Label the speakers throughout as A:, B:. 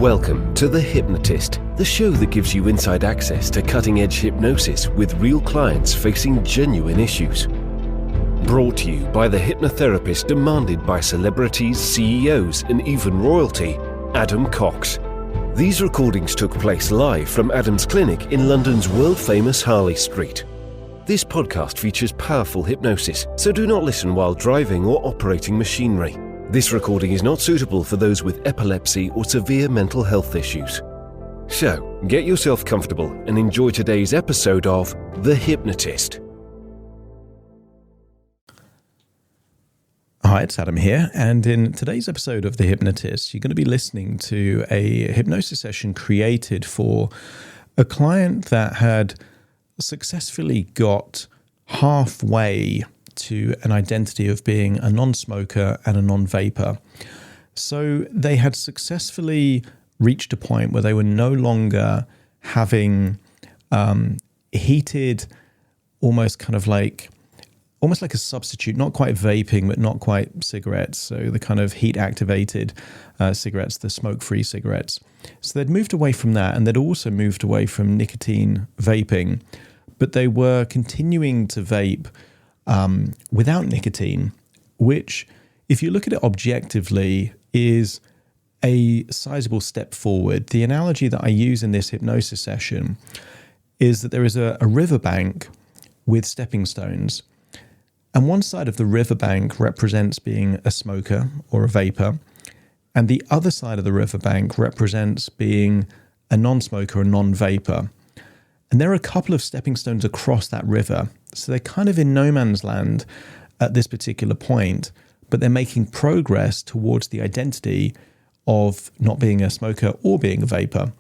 A: Welcome to The Hypnotist, the show that gives you inside access to cutting-edge hypnosis with real clients facing genuine issues. Brought to you by the hypnotherapist demanded by celebrities, CEOs, and even royalty, Adam Cox. These recordings took place live from Adam's clinic in London's world-famous Harley Street. This podcast features powerful hypnosis, so do not listen while driving or operating machinery. This recording is not suitable for those with epilepsy or severe mental health issues. So, get yourself comfortable and enjoy today's episode of The Hypnotist.
B: Hi, it's Adam here, and in today's episode of The Hypnotist, you're going to be listening to a hypnosis session created for a client that had successfully got halfway to an identity of being a non-smoker and a non-vapor. So they had successfully reached a point where they were no longer having heated, almost like a substitute, not quite vaping, but not quite cigarettes. So the kind of heat-activated cigarettes, the smoke-free cigarettes. So they'd moved away from that, and they'd also moved away from nicotine vaping, but they were continuing to vape without nicotine, which, if you look at it objectively, is a sizable step forward. The analogy that I use in this hypnosis session is that there is a riverbank with stepping stones, and one side of the riverbank represents being a smoker or a vapor, and the other side of the riverbank represents being a non-smoker or non-vapor. And there are a couple of stepping stones across that river. So they're kind of in no man's land at this particular point, but they're making progress towards the identity of not being a smoker or being a vapor.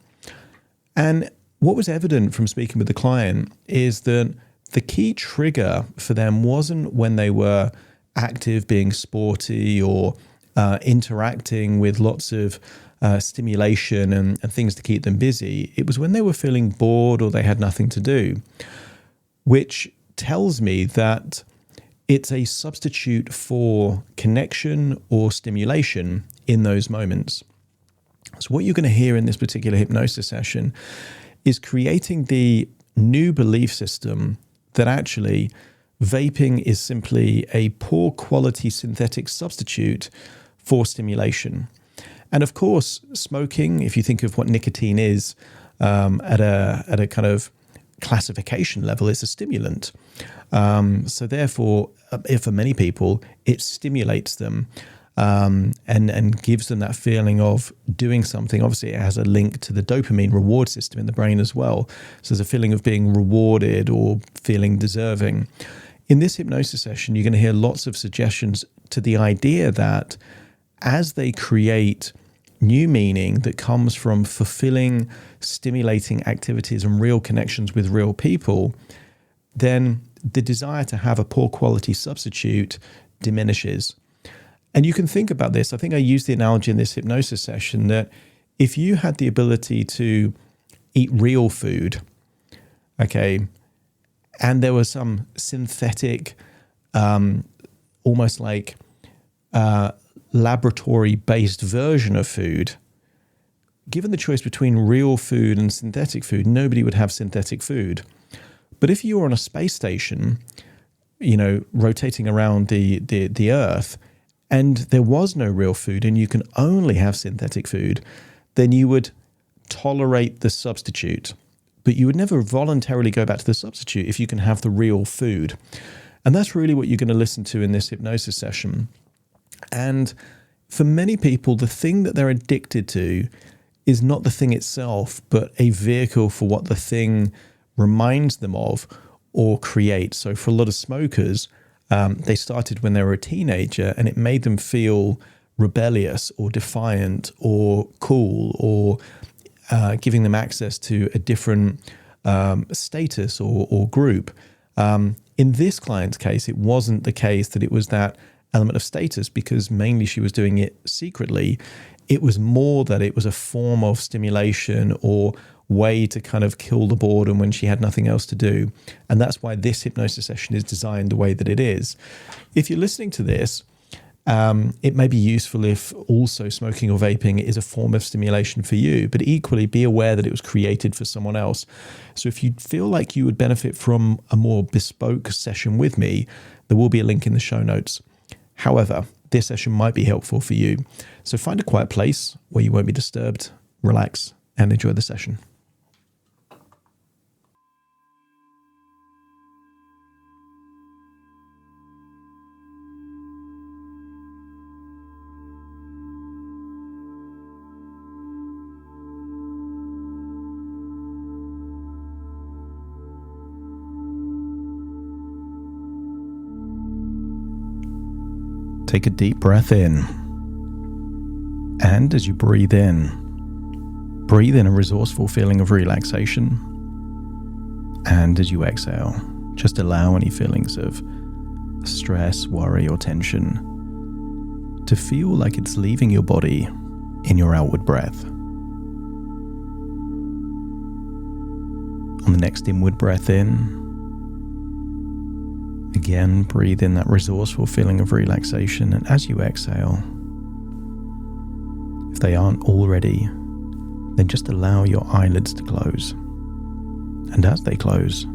B: And what was evident from speaking with the client is that the key trigger for them wasn't when they were active, being sporty, or interacting with lots of stimulation and things to keep them busy. It was when they were feeling bored or they had nothing to do, which tells me that it's a substitute for connection or stimulation in those moments. So what you're going to hear in this particular hypnosis session is creating the new belief system that actually vaping is simply a poor quality synthetic substitute for stimulation. And of course, smoking, if you think of what nicotine is at a kind of classification level, it's a stimulant. So therefore, for many people, it stimulates them and gives them that feeling of doing something. Obviously, it has a link to the dopamine reward system in the brain as well. So there's a feeling of being rewarded or feeling deserving. In this hypnosis session, you're going to hear lots of suggestions to the idea that as they create new meaning that comes from fulfilling, stimulating activities and real connections with real people, then the desire to have a poor quality substitute diminishes. And you can think about this. I think I used the analogy in this hypnosis session that if you had the ability to eat real food, okay, and there was some synthetic, almost like laboratory-based version of food, given the choice between real food and synthetic food, nobody would have synthetic food. But if you were on a space station, rotating around the Earth, and there was no real food and you can only have synthetic food, then you would tolerate the substitute. But you would never voluntarily go back to the substitute if you can have the real food. And that's really what you're going to listen to in this hypnosis session. And for many people, the thing that they're addicted to is not the thing itself, but a vehicle for what the thing reminds them of or creates. So for a lot of smokers, they started when they were a teenager and it made them feel rebellious or defiant or cool or giving them access to a different status or group. In this client's case, it wasn't the case that it was that element of status because mainly she was doing it secretly. It was more that it was a form of stimulation or way to kind of kill the boredom when she had nothing else to do. And that's why this hypnosis session is designed the way that it is. If you're listening to this It may be useful if also smoking or vaping is a form of stimulation for you, but equally be aware that it was created for someone else. So if you feel like you would benefit from a more bespoke session with me, there will be a link in the show notes. However, this session might be helpful for you. So find a quiet place where you won't be disturbed, relax, and enjoy the session. Take a deep breath in. And as you breathe in a resourceful feeling of relaxation. And as you exhale, just allow any feelings of stress, worry, or tension to feel like it's leaving your body in your outward breath. On the next inward breath in, again, breathe in that resourceful feeling of relaxation, and as you exhale, if they aren't already, then just allow your eyelids to close. And as they close,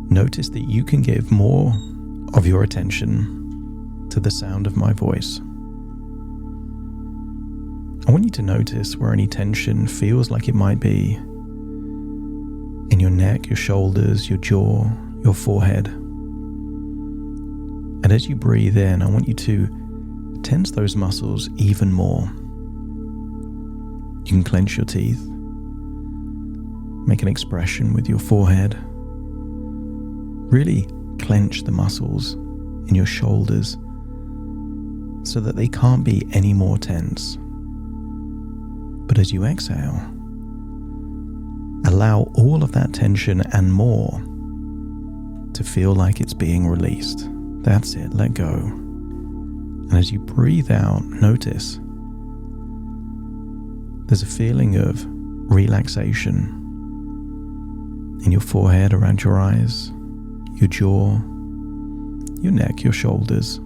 B: notice that you can give more of your attention to the sound of my voice. I want you to notice where any tension feels like it might be in your neck, your shoulders, your jaw, your forehead. And as you breathe in, I want you to tense those muscles even more. You can clench your teeth, make an expression with your forehead, really clench the muscles in your shoulders so that they can't be any more tense. But as you exhale, allow all of that tension and more to feel like it's being released. That's it, let go. And as you breathe out, notice there's a feeling of relaxation in your forehead, around your eyes, your jaw, your neck, your shoulders,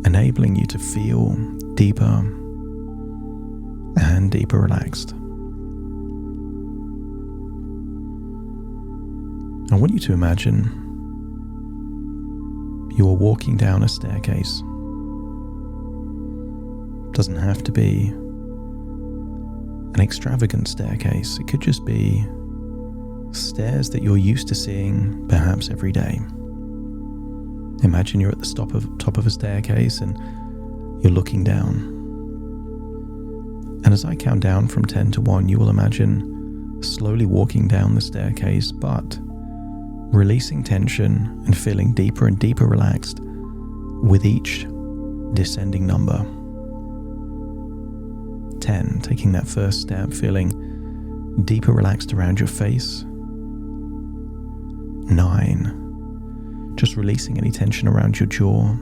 B: enabling you to feel deeper and deeper relaxed. I want you to imagine you are walking down a staircase. It doesn't have to be an extravagant staircase. It could just be stairs that you're used to seeing perhaps every day. Imagine you're at the top of a staircase and you're looking down. And as I count down from 10 to 1, you will imagine slowly walking down the staircase, but releasing tension and feeling deeper and deeper relaxed with each descending number. 10, taking that first step, feeling deeper relaxed around your face. 9, just releasing any tension around your jaw.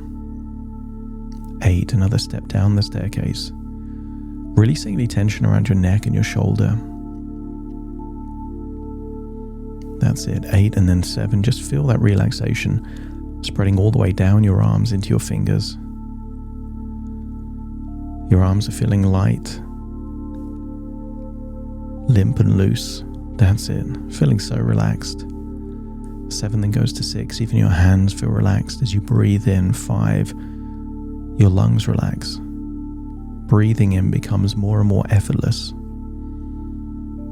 B: 8, another step down the staircase, releasing any tension around your neck and your shoulder. That's it, 8, and then 7, just feel that relaxation spreading all the way down your arms into your fingers. Your arms are feeling light, limp and loose. That's it, feeling so relaxed. 7 then goes to 6, even your hands feel relaxed as you breathe in. 5, your lungs relax. Breathing in becomes more and more effortless.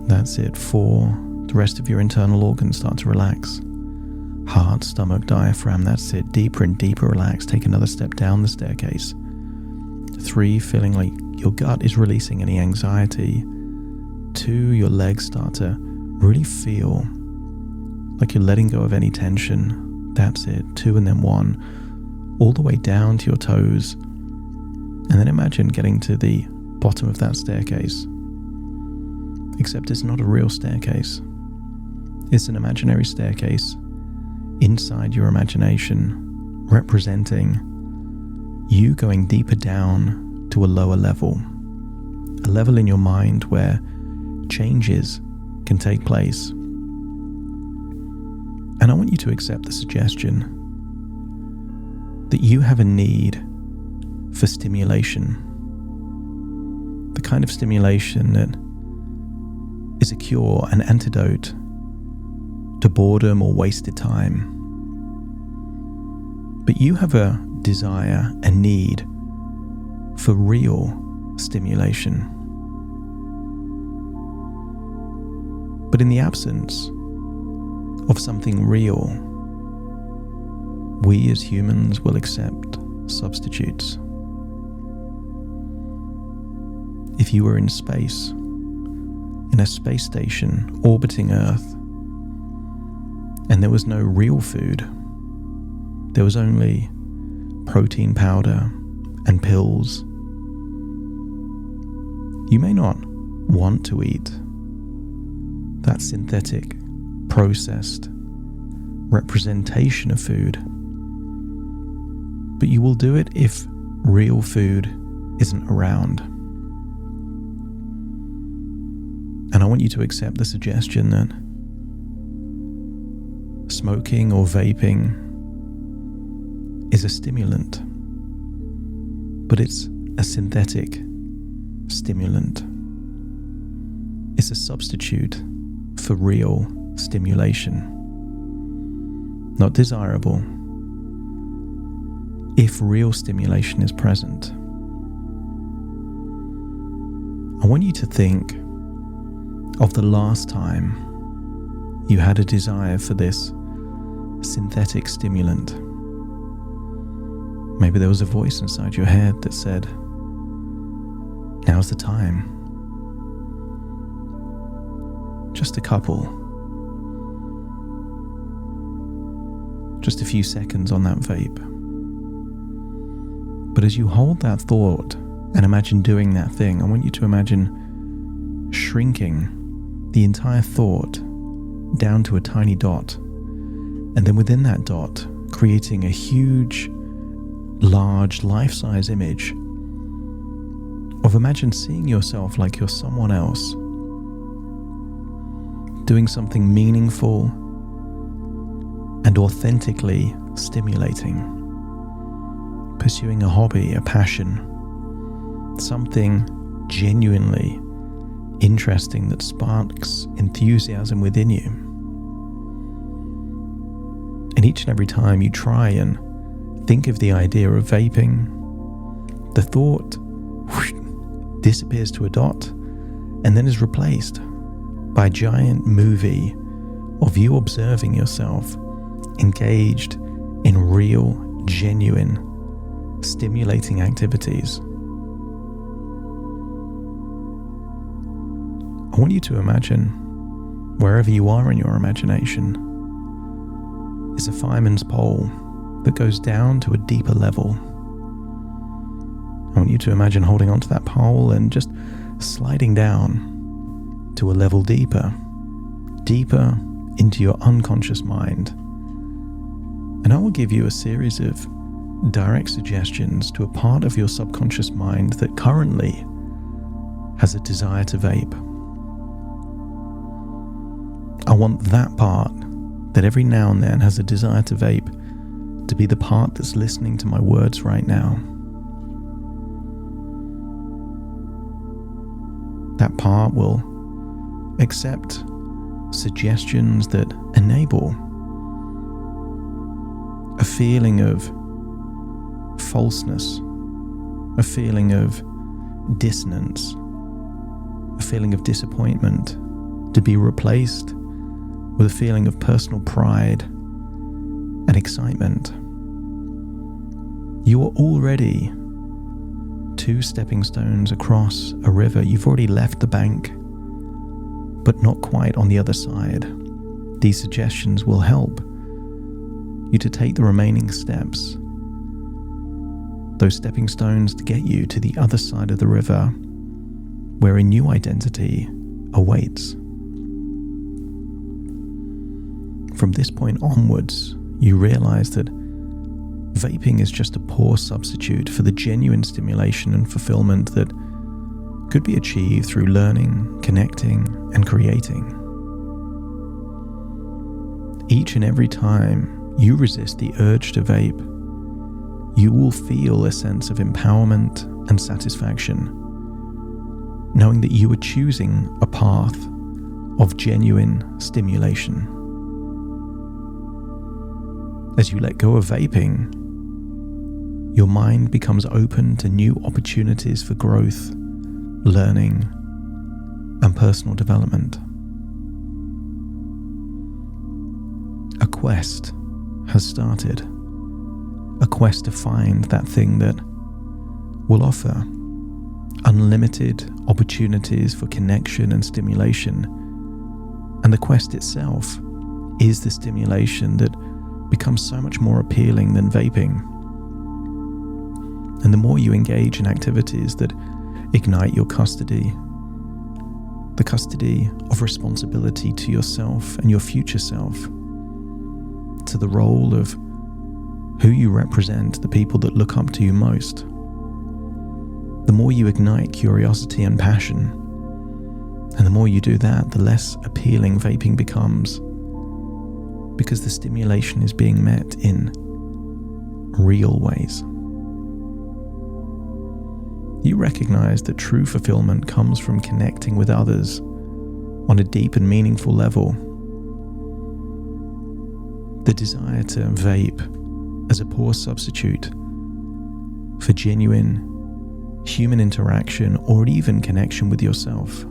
B: That's it, 4, the rest of your internal organs start to relax. Heart, stomach, diaphragm, that's it, deeper and deeper relaxed. Take another step down the staircase. 3, feeling like your gut is releasing any anxiety. 2, your legs start to really feel like you're letting go of any tension. That's it, 2 and then 1, all the way down to your toes. And then imagine getting to the bottom of that staircase. Except it's not a real staircase. It's an imaginary staircase inside your imagination, representing you going deeper down to a lower level, a level in your mind where changes can take place. And I want you to accept the suggestion that you have a need for stimulation. The kind of stimulation that is a cure, an antidote to boredom or wasted time. But you have a desire, a need for real stimulation. But in the absence of something real, we as humans will accept substitutes. If you were in space, in a space station orbiting Earth, and there was no real food, there was only protein powder and pills, you may not want to eat that synthetic, processed representation of food, but you will do it if real food isn't around. And I want you to accept the suggestion that smoking or vaping is a stimulant, but it's a synthetic stimulant. It's a substitute for real stimulation. Not desirable if real stimulation is present. I want you to think of the last time you had a desire for this synthetic stimulant. Maybe there was a voice inside your head that said, "Now's the time." Just a couple. Just a few seconds on that vape. But as you hold that thought and imagine doing that thing, I want you to imagine shrinking the entire thought down to a tiny dot, and then within that dot creating a huge, large, life-size image of imagine seeing yourself like you're someone else, doing something meaningful and authentically stimulating, pursuing a hobby, a passion, something genuinely interesting that sparks enthusiasm within you. And each and every time you try and think of the idea of vaping, the thought disappears to a dot and then is replaced by a giant movie of you observing yourself engaged in real, genuine, stimulating activities. I want you to imagine, wherever you are in your imagination, is a fireman's pole that goes down to a deeper level. I want you to imagine holding onto that pole and just sliding down to a level deeper into your unconscious mind. And I will give you a series of direct suggestions to a part of your subconscious mind that currently has a desire to vape. I want that part that every now and then has a desire to vape to be the part that's listening to my words right now. That part will accept suggestions that enable a feeling of falseness, a feeling of dissonance, a feeling of disappointment to be replaced with a feeling of personal pride and excitement. You are already 2 stepping stones across a river. You've already left the bank, but not quite on the other side. These suggestions will help you to take the remaining steps, those stepping stones to get you to the other side of the river, where a new identity awaits. From this point onwards, you realize that vaping is just a poor substitute for the genuine stimulation and fulfillment that could be achieved through learning, connecting, and creating. Each and every time you resist the urge to vape, you will feel a sense of empowerment and satisfaction, knowing that you are choosing a path of genuine stimulation. As you let go of vaping, your mind becomes open to new opportunities for growth, learning, and personal development. A quest has started. A quest to find that thing that will offer unlimited opportunities for connection and stimulation. And the quest itself is the stimulation that becomes so much more appealing than vaping. And the more you engage in activities that ignite your custody, the custody of responsibility to yourself and your future self, to the role of who you represent, the people that look up to you most, the more you ignite curiosity and passion, and the more you do that, the less appealing vaping becomes, because the stimulation is being met in real ways. You recognize that true fulfillment comes from connecting with others on a deep and meaningful level. The desire to vape as a poor substitute for genuine human interaction or even connection with yourself.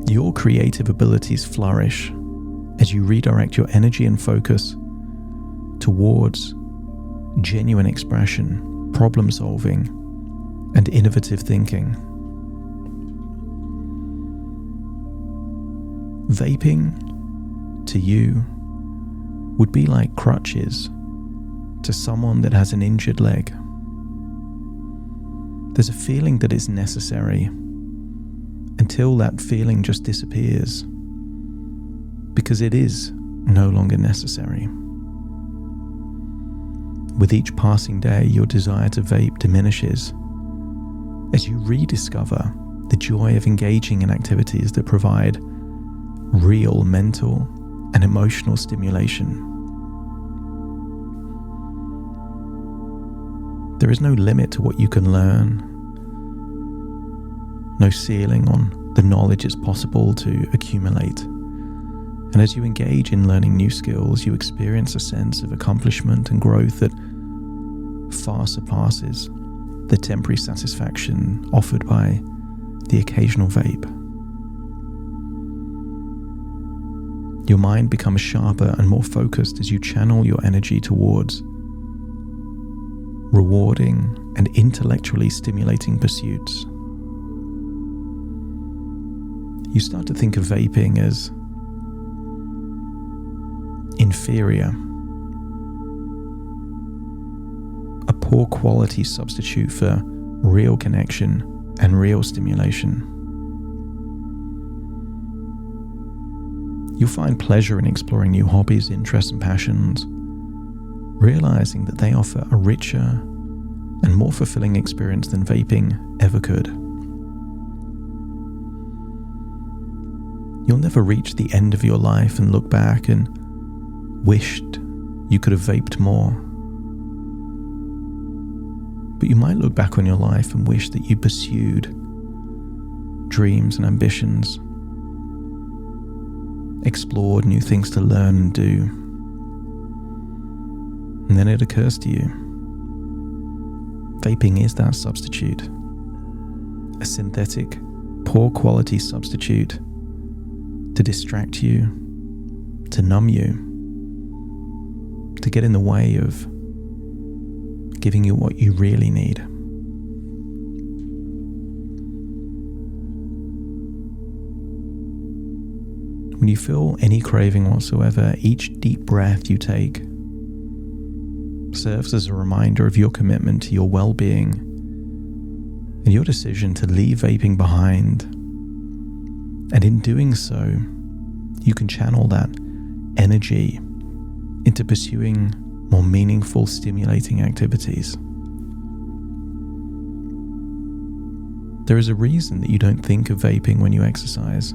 B: Your creative abilities flourish as you redirect your energy and focus towards genuine expression, problem solving, and innovative thinking. Vaping, to you, would be like crutches to someone that has an injured leg. There's a feeling that is necessary until that feeling just disappears, because it is no longer necessary. With each passing day, your desire to vape diminishes as you rediscover the joy of engaging in activities that provide real mental and emotional stimulation. There is no limit to what you can learn, no ceiling on the knowledge it's possible to accumulate. And as you engage in learning new skills, you experience a sense of accomplishment and growth that far surpasses the temporary satisfaction offered by the occasional vape. Your mind becomes sharper and more focused as you channel your energy towards rewarding and intellectually stimulating pursuits. You start to think of vaping as inferior, a poor quality substitute for real connection and real stimulation. You'll find pleasure in exploring new hobbies, interests, and passions, realizing that they offer a richer and more fulfilling experience than vaping ever could. You'll never reach the end of your life and look back and wished you could have vaped more. But you might look back on your life and wish that you pursued dreams and ambitions, explored new things to learn and do. And then it occurs to you, vaping is that substitute, a synthetic, poor quality substitute to distract you, to numb you, to get in the way of giving you what you really need. When you feel any craving whatsoever, each deep breath you take serves as a reminder of your commitment to your well-being and your decision to leave vaping behind. And in doing so, you can channel that energy into pursuing more meaningful, stimulating activities. There is a reason that you don't think of vaping when you exercise,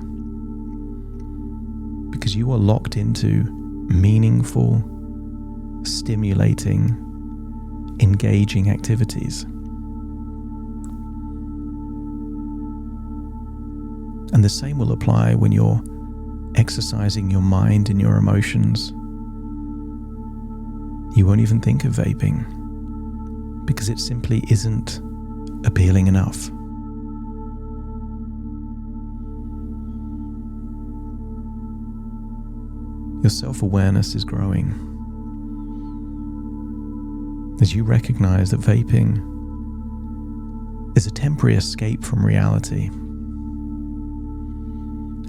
B: because you are locked into meaningful, stimulating, engaging activities. And the same will apply when you're exercising your mind and your emotions. You won't even think of vaping because it simply isn't appealing enough. Your self-awareness is growing as you recognize that vaping is a temporary escape from reality,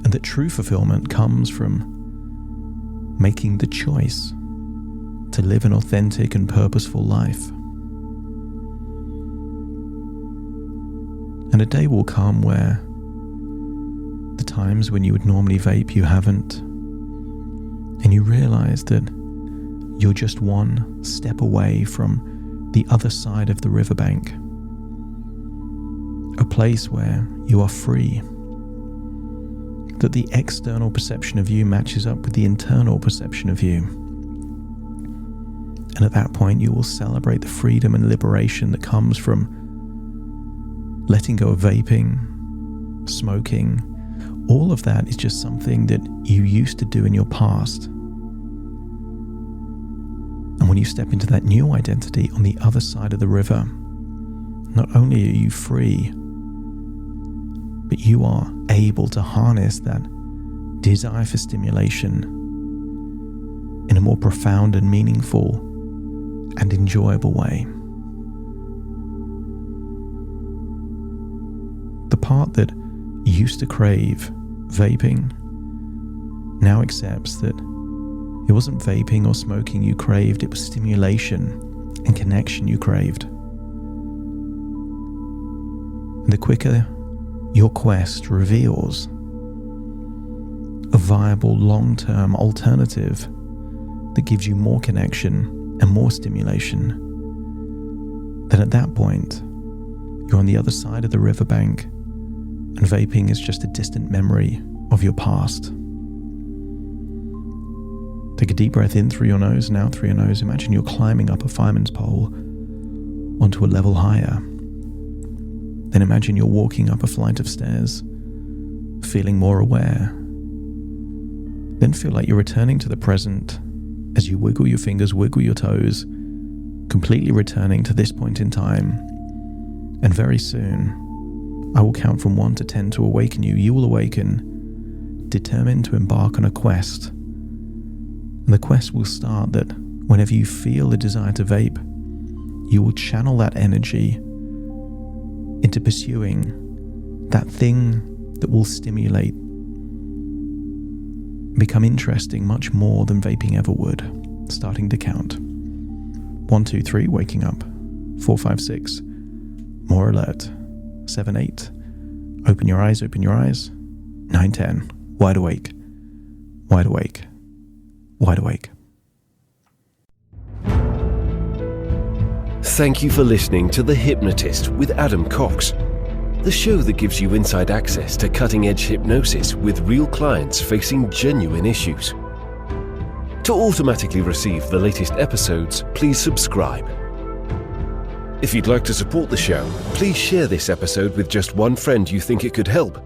B: and that true fulfillment comes from making the choice to live an authentic and purposeful life. And a day will come where the times when you would normally vape, you haven't, and you realize that you're just one step away from the other side of the riverbank, a place where you are free, that the external perception of you matches up with the internal perception of you. And at that point, you will celebrate the freedom and liberation that comes from letting go of vaping, smoking. All of that is just something that you used to do in your past. And when you step into that new identity on the other side of the river, not only are you free, but you are able to harness that desire for stimulation in a more profound and meaningful and enjoyable way. The part that used to crave vaping now accepts that it wasn't vaping or smoking you craved, it was stimulation and connection you craved. And the quicker your quest reveals a viable long-term alternative that gives you more connection and more stimulation, then at that point, you're on the other side of the riverbank, and vaping is just a distant memory of your past. Take a deep breath in through your nose and out through your nose. Imagine you're climbing up a fireman's pole onto a level higher. Then imagine you're walking up a flight of stairs, feeling more aware. Then feel like you're returning to the present as you wiggle your fingers, wiggle your toes, completely returning to this point in time. And very soon, I will count from 1 to 10 to awaken you. You will awaken, determined to embark on a quest. And the quest will start that whenever you feel a desire to vape, you will channel that energy into pursuing that thing that will stimulate, become interesting much more than vaping ever would. Starting to count. 1, 2, 3, waking up. 4, 5, 6, more alert. 7, 8, open your eyes, open your eyes. 9, 10, wide awake, wide awake, wide awake.
A: Thank you for listening to The Hypnotist with Adam Cox, the show that gives you inside access to cutting-edge hypnosis with real clients facing genuine issues. To automatically receive the latest episodes, please subscribe. If you'd like to support the show, please share this episode with just one friend you think it could help.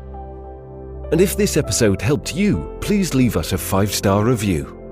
A: And if this episode helped you, please leave us a 5-star review.